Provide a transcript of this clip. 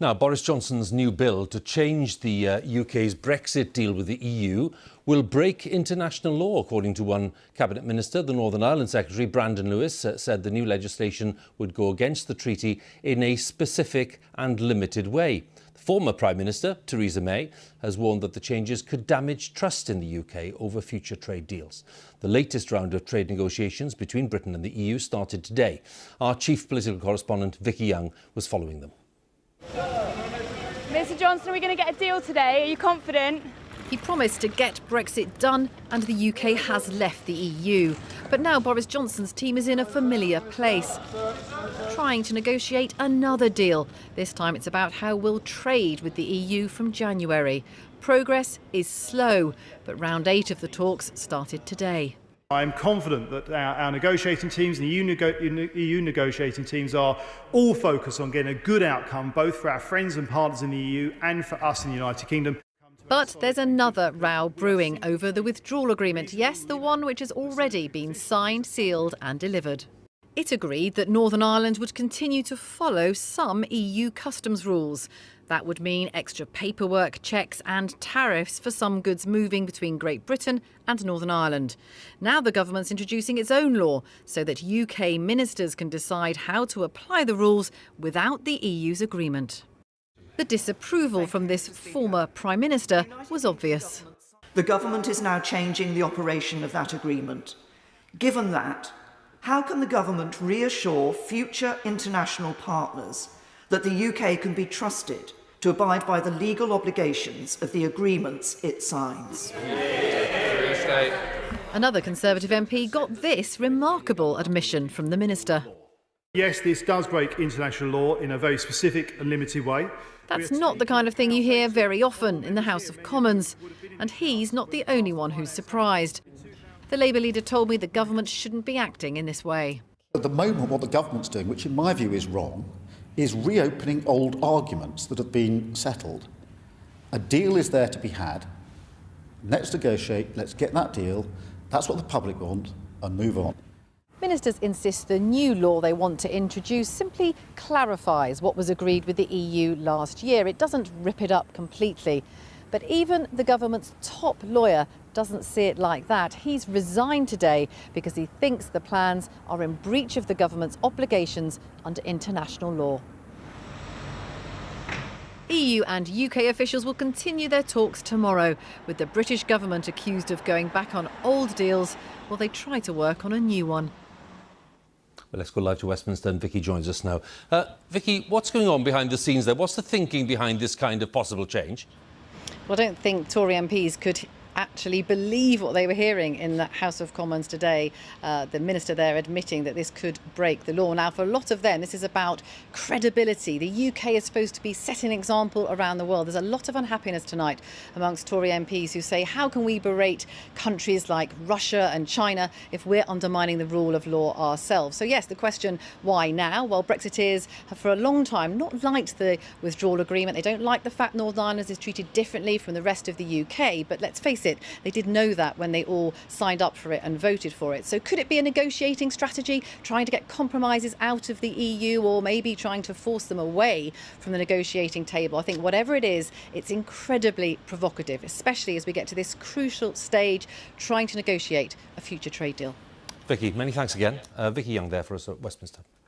Now, Boris Johnson's new bill to change the UK's Brexit deal with the EU will break international law, according to one Cabinet Minister. The Northern Ireland Secretary, Brandon Lewis, said the new legislation would go against the treaty in a specific and limited way. The former Prime Minister, Theresa May, has warned that the changes could damage trust in the UK over future trade deals. The latest round of trade negotiations between Britain and the EU started today. Our chief political correspondent, Vicky Young, was following them. Mr Johnson, are we going to get a deal today? Are you confident? He promised to get Brexit done and the UK has left the EU. But now Boris Johnson's team is in a familiar place, trying to negotiate another deal. This time it's about how we'll trade with the EU from January. Progress is slow, but round 8 of the talks started today. I'm confident that our negotiating teams and the EU negotiating teams are all focused on getting a good outcome, both for our friends and partners in the EU and for us in the United Kingdom. But there's another row brewing over the withdrawal agreement. Yes, the one which has already been signed, sealed and delivered. It agreed that Northern Ireland would continue to follow some EU customs rules. That would mean extra paperwork, checks and tariffs for some goods moving between Great Britain and Northern Ireland. Now the government's introducing its own law so that UK ministers can decide how to apply the rules without the EU's agreement. The disapproval from this former Prime Minister was obvious. The government is now changing the operation of that agreement. Given that, how can the government reassure future international partners that the UK can be trusted to abide by the legal obligations of the agreements it signs? Another Conservative MP got this remarkable admission from the minister. Yes, this does break international law in a very specific and limited way. That's not the kind of thing you hear very often in the House of Commons. And he's not the only one who's surprised. The Labour leader told me the government shouldn't be acting in this way. At the moment, what the government's doing, which in my view is wrong, is reopening old arguments that have been settled. A deal is there to be had. Let's negotiate, let's get that deal. That's what the public want, and move on. Ministers insist the new law they want to introduce simply clarifies what was agreed with the EU last year. It doesn't rip it up completely. But even the government's top lawyer doesn't see it like that. He's resigned today because he thinks the plans are in breach of the government's obligations under international law. EU and UK officials will continue their talks tomorrow, with the British government accused of going back on old deals while they try to work on a new one. Well, let's go live to Westminster and Vicky joins us now. Vicky, what's going on behind the scenes there? What's the thinking behind this kind of possible change? Well, I don't think Tory MPs could actually believe what they were hearing in the House of Commons today. The minister there admitting that this could break the law. Now, for a lot of them, this is about credibility. The UK is supposed to be setting an example around the world. There's a lot of unhappiness tonight amongst Tory MPs who say, how can we berate countries like Russia and China if we're undermining the rule of law ourselves? So yes, the question, why now? Well, Brexiteers have for a long time not liked the withdrawal agreement. They don't like the fact Northern Ireland is treated differently from the rest of the UK. But let's face it, they did know that when they all signed up for it and voted for it. So could it be a negotiating strategy, trying to get compromises out of the EU, or maybe trying to force them away from the negotiating table? I think whatever it is, it's incredibly provocative, especially as we get to this crucial stage trying to negotiate a future trade deal. Vicky, many thanks again. Vicky Young there for us at Westminster.